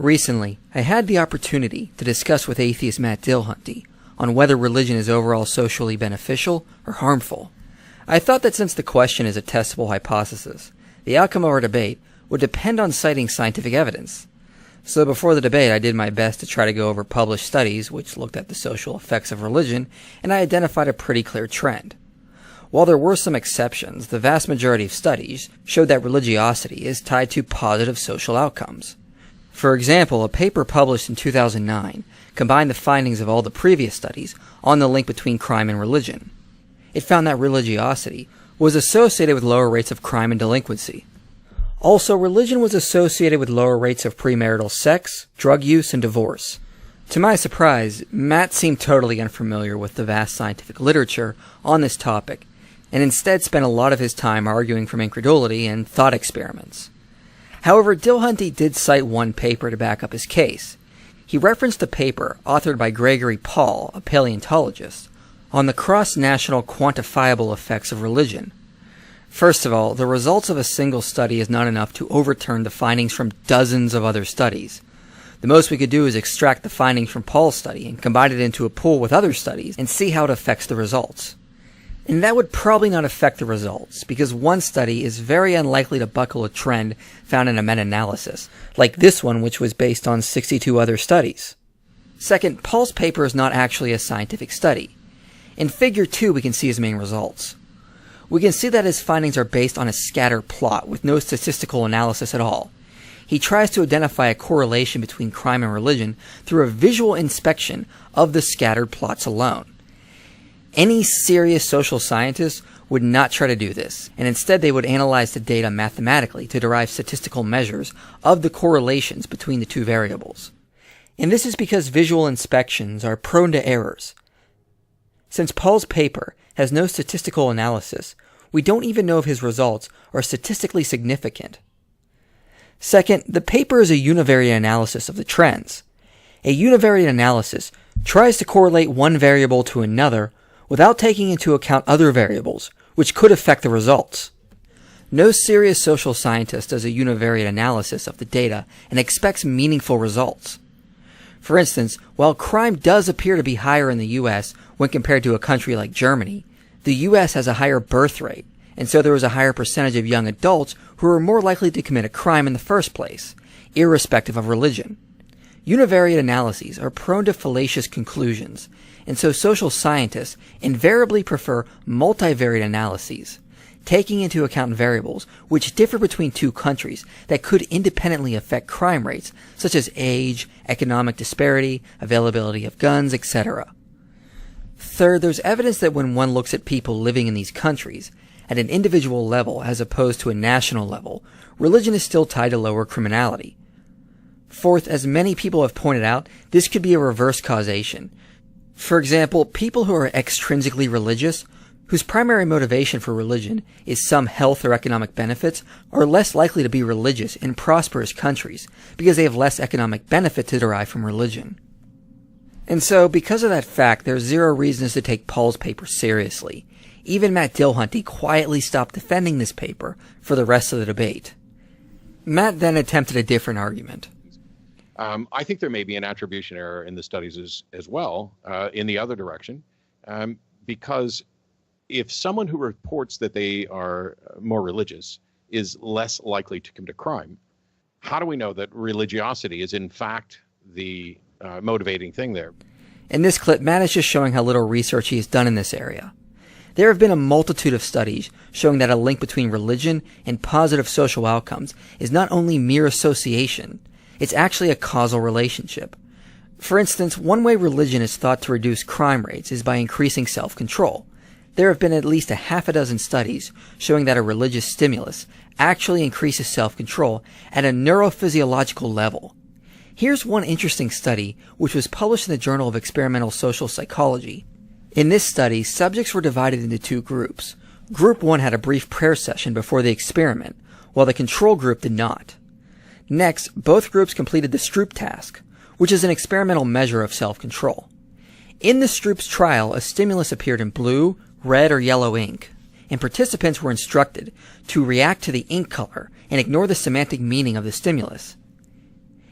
Recently, I had the opportunity to discuss with atheist Matt Dillahunty on whether religion is overall socially beneficial or harmful. I thought that since the question is a testable hypothesis, the outcome of our debate would depend on citing scientific evidence. So before the debate, I did my best to try to go over published studies which looked at the social effects of religion, and I identified a pretty clear trend. While there were some exceptions, the vast majority of studies showed that religiosity is tied to positive social outcomes. For example, a paper published in 2009 combined the findings of all the previous studies on the link between crime and religion. It found that religiosity was associated with lower rates of crime and delinquency. Also, religion was associated with lower rates of premarital sex, drug use, and divorce. To my surprise, Matt seemed totally unfamiliar with the vast scientific literature on this topic, and instead spent a lot of his time arguing from incredulity and thought experiments. However, Dillahunty did cite one paper to back up his case. He referenced a paper authored by Gregory Paul, a paleontologist, on the cross-national quantifiable effects of religion. First of all, the results of a single study is not enough to overturn the findings from dozens of other studies. The most we could do is extract the findings from Paul's study and combine it into a pool with other studies and see how it affects the results. And that would probably not affect the results, because one study is very unlikely to buckle a trend found in a meta-analysis, like this one, which was based on 62 other studies. Second, Paul's paper is not actually a scientific study. In Figure 2, we can see his main results. We can see that his findings are based on a scatter plot with no statistical analysis at all. He tries to identify a correlation between crime and religion through a visual inspection of the scattered plots alone. Any serious social scientist would not try to do this, and instead they would analyze the data mathematically to derive statistical measures of the correlations between the two variables. And this is because visual inspections are prone to errors. Since Paul's paper has no statistical analysis, we don't even know if his results are statistically significant. Second, the paper is a univariate analysis of the trends. A univariate analysis tries to correlate one variable to another without taking into account other variables, which could affect the results. No serious social scientist does a univariate analysis of the data and expects meaningful results. For instance, while crime does appear to be higher in the U.S. when compared to a country like Germany, the U.S. has a higher birth rate, and so there is a higher percentage of young adults who are more likely to commit a crime in the first place, irrespective of religion. Univariate analyses are prone to fallacious conclusions, and so social scientists invariably prefer multivariate analyses, taking into account variables which differ between two countries that could independently affect crime rates, such as age, economic disparity, availability of guns, etc. Third, there's evidence that when one looks at people living in these countries, at an individual level as opposed to a national level, religion is still tied to lower criminality. Fourth, as many people have pointed out, this could be a reverse causation. For example, people who are extrinsically religious, whose primary motivation for religion is some health or economic benefits, are less likely to be religious in prosperous countries because they have less economic benefit to derive from religion. And so, because of that fact, there's zero reasons to take Paul's paper seriously. Even Matt Dillahunty quietly stopped defending this paper for the rest of the debate. Matt then attempted a different argument. I think there may be an attribution error in the studies as well, in the other direction, because if someone who reports that they are more religious is less likely to commit a crime, how do we know that religiosity is in fact the motivating thing there? In this clip, Matt is just showing how little research he has done in this area. There have been a multitude of studies showing that a link between religion and positive social outcomes is not only mere association, it's actually a causal relationship. For instance, one way religion is thought to reduce crime rates is by increasing self-control. There have been at least a half a dozen studies showing that a religious stimulus actually increases self-control at a neurophysiological level. Here's one interesting study which was published in the Journal of Experimental Social Psychology. In this study, subjects were divided into two groups. Group 1 had a brief prayer session before the experiment, while the control group did not. Next, both groups completed the Stroop task, which is an experimental measure of self-control. In the Stroop's trial, a stimulus appeared in blue, red, or yellow ink, and participants were instructed to react to the ink color and ignore the semantic meaning of the stimulus.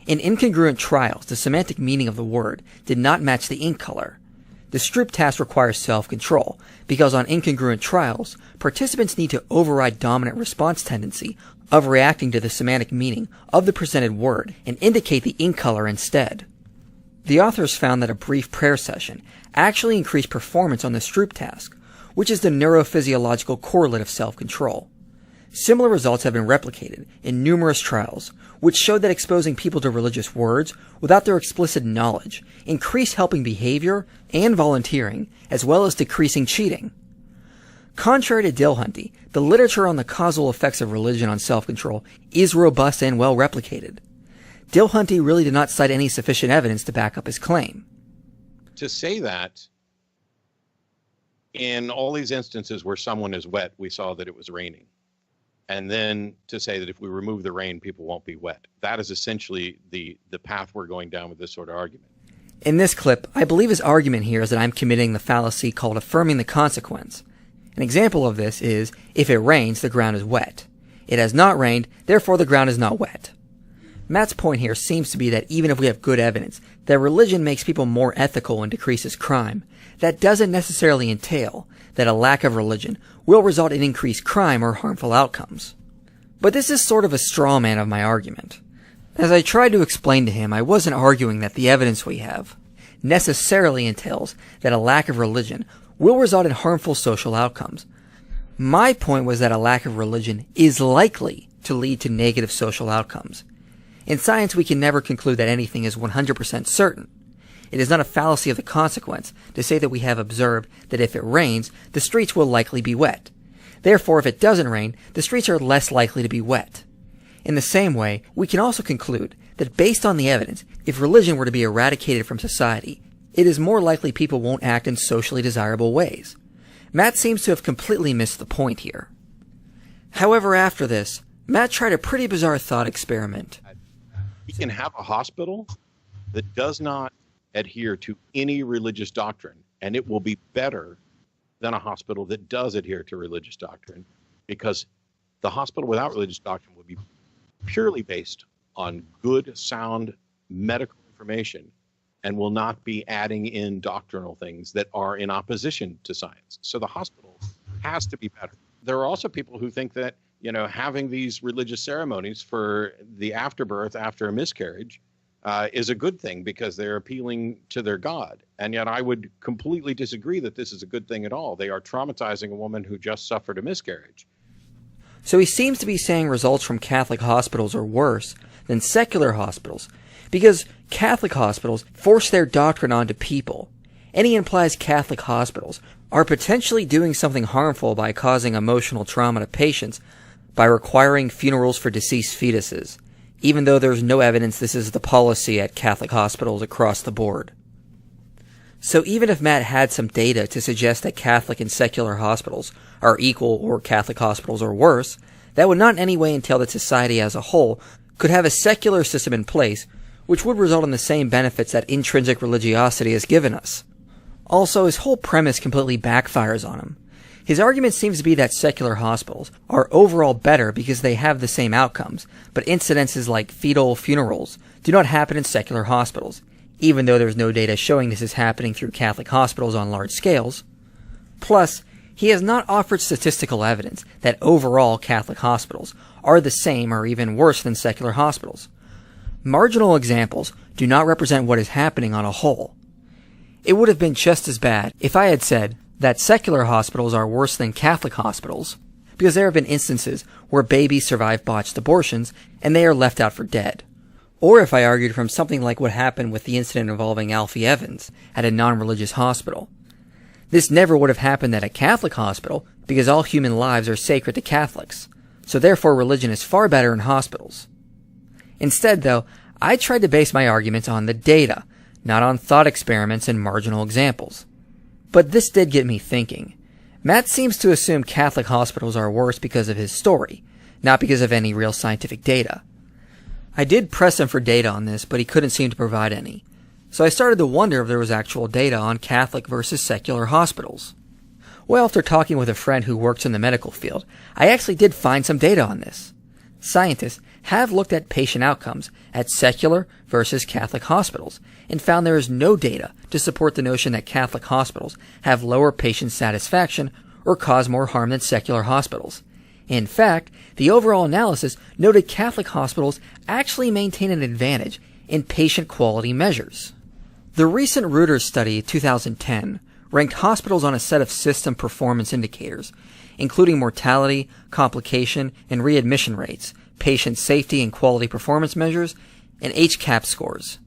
In incongruent trials, the semantic meaning of the word did not match the ink color. The Stroop task requires self-control, because on incongruent trials, participants need to override dominant response tendency of reacting to the semantic meaning of the presented word and indicate the ink color instead. The authors found that a brief prayer session actually increased performance on the Stroop task, which is the neurophysiological correlate of self-control. Similar results have been replicated in numerous trials, which showed that exposing people to religious words without their explicit knowledge increased helping behavior and volunteering, as well as decreasing cheating. Contrary to Dillahunty, the literature on the causal effects of religion on self-control is robust and well replicated. Dillahunty really did not cite any sufficient evidence to back up his claim. To say that in all these instances where someone is wet, we saw that it was raining. And then to say that if we remove the rain, people won't be wet. That is essentially the path we're going down with this sort of argument. In this clip, I believe his argument here is that I'm committing the fallacy called affirming the consequence. An example of this is, if it rains, the ground is wet. It has not rained, therefore the ground is not wet. Matt's point here seems to be that even if we have good evidence that religion makes people more ethical and decreases crime, that doesn't necessarily entail that a lack of religion will result in increased crime or harmful outcomes. But this is sort of a straw man of my argument. As I tried to explain to him, I wasn't arguing that the evidence we have necessarily entails that a lack of religion will result in harmful social outcomes. My point was that a lack of religion is likely to lead to negative social outcomes. In science, we can never conclude that anything is 100% certain. It is not a fallacy of the consequence to say that we have observed that if it rains, the streets will likely be wet. Therefore, if it doesn't rain, the streets are less likely to be wet. In the same way, we can also conclude that based on the evidence, if religion were to be eradicated from society, it is more likely people won't act in socially desirable ways. Matt seems to have completely missed the point here. However, after this, Matt tried a pretty bizarre thought experiment. You can have a hospital that does not adhere to any religious doctrine, and it will be better than a hospital that does adhere to religious doctrine, because the hospital without religious doctrine would be purely based on good, sound medical information and will not be adding in doctrinal things that are in opposition to science. So the hospital has to be better. There are also people who think that, having these religious ceremonies for the afterbirth after a miscarriage is a good thing because they're appealing to their God. And yet I would completely disagree that this is a good thing at all. They are traumatizing a woman who just suffered a miscarriage. So he seems to be saying results from Catholic hospitals are worse than secular hospitals, because Catholic hospitals force their doctrine onto people, and he implies Catholic hospitals are potentially doing something harmful by causing emotional trauma to patients by requiring funerals for deceased fetuses, even though there's no evidence this is the policy at Catholic hospitals across the board. So even if Matt had some data to suggest that Catholic and secular hospitals are equal or Catholic hospitals are worse, that would not in any way entail that society as a whole could have a secular system in place which would result in the same benefits that intrinsic religiosity has given us. Also, his whole premise completely backfires on him. His argument seems to be that secular hospitals are overall better because they have the same outcomes, but incidences like fetal funerals do not happen in secular hospitals, even though there's no data showing this is happening through Catholic hospitals on large scales. Plus, he has not offered statistical evidence that overall Catholic hospitals are the same or even worse than secular hospitals. Marginal examples do not represent what is happening on a whole. It would have been just as bad if I had said that secular hospitals are worse than Catholic hospitals, because there have been instances where babies survive botched abortions and they are left out for dead. Or if I argued from something like what happened with the incident involving Alfie Evans at a non-religious hospital. This never would have happened at a Catholic hospital because all human lives are sacred to Catholics, so therefore religion is far better in hospitals. Instead, though, I tried to base my arguments on the data, not on thought experiments and marginal examples. But this did get me thinking. Matt seems to assume Catholic hospitals are worse because of his story, not because of any real scientific data. I did press him for data on this, but he couldn't seem to provide any. So I started to wonder if there was actual data on Catholic versus secular hospitals. Well, after talking with a friend who works in the medical field, I actually did find some data on this. Scientists have looked at patient outcomes at secular versus Catholic hospitals and found there is no data to support the notion that Catholic hospitals have lower patient satisfaction or cause more harm than secular hospitals. In fact, the overall analysis noted Catholic hospitals actually maintain an advantage in patient quality measures. The recent Reuters study, 2010, ranked hospitals on a set of system performance indicators, including mortality, complication, and readmission rates, patient safety and quality performance measures, and HCAHPS scores.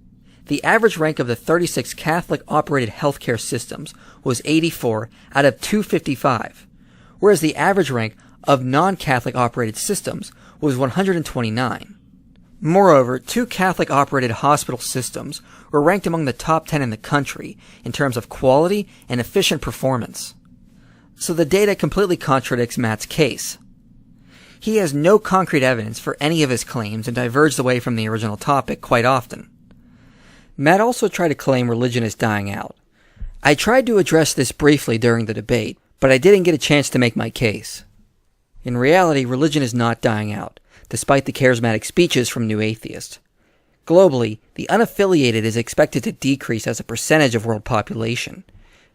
The average rank of the 36 Catholic-operated healthcare systems was 84 out of 255, whereas the average rank of non-Catholic-operated systems was 129. Moreover, 2 Catholic-operated hospital systems were ranked among the top 10 in the country in terms of quality and efficient performance. So the data completely contradicts Matt's case. He has no concrete evidence for any of his claims and diverged away from the original topic quite often. Matt also tried to claim religion is dying out. I tried to address this briefly during the debate, but I didn't get a chance to make my case. In reality, religion is not dying out, despite the charismatic speeches from new atheists. Globally, the unaffiliated is expected to decrease as a percentage of world population.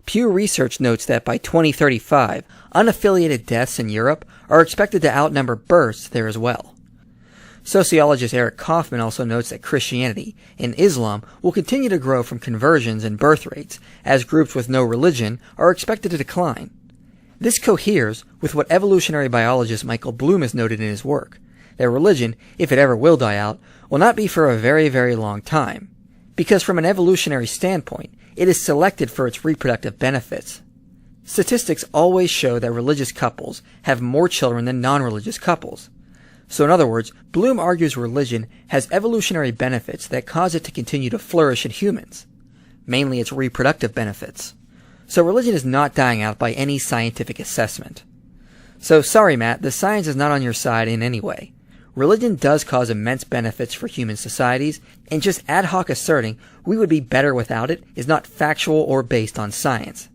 Pew Research notes that by 2035, unaffiliated deaths in Europe are expected to outnumber births there as well. Sociologist Eric Kaufman also notes that Christianity and Islam will continue to grow from conversions and birth rates, as groups with no religion are expected to decline. This coheres with what evolutionary biologist Michael Bloom has noted in his work, that religion, if it ever will die out, will not be for a very, very long time, because from an evolutionary standpoint, it is selected for its reproductive benefits. Statistics always show that religious couples have more children than non-religious couples. So in other words, Bloom argues religion has evolutionary benefits that cause it to continue to flourish in humans, mainly its reproductive benefits. So religion is not dying out by any scientific assessment. So sorry, Matt, the science is not on your side in any way. Religion does cause immense benefits for human societies, and just ad hoc asserting we would be better without it is not factual or based on science.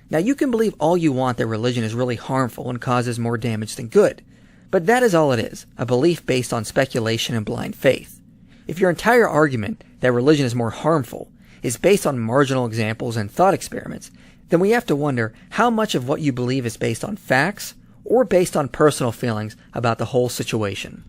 Now you can believe all you want that religion is really harmful and causes more damage than good, but that is all it is, a belief based on speculation and blind faith. If your entire argument that religion is more harmful is based on marginal examples and thought experiments, then we have to wonder how much of what you believe is based on facts or based on personal feelings about the whole situation.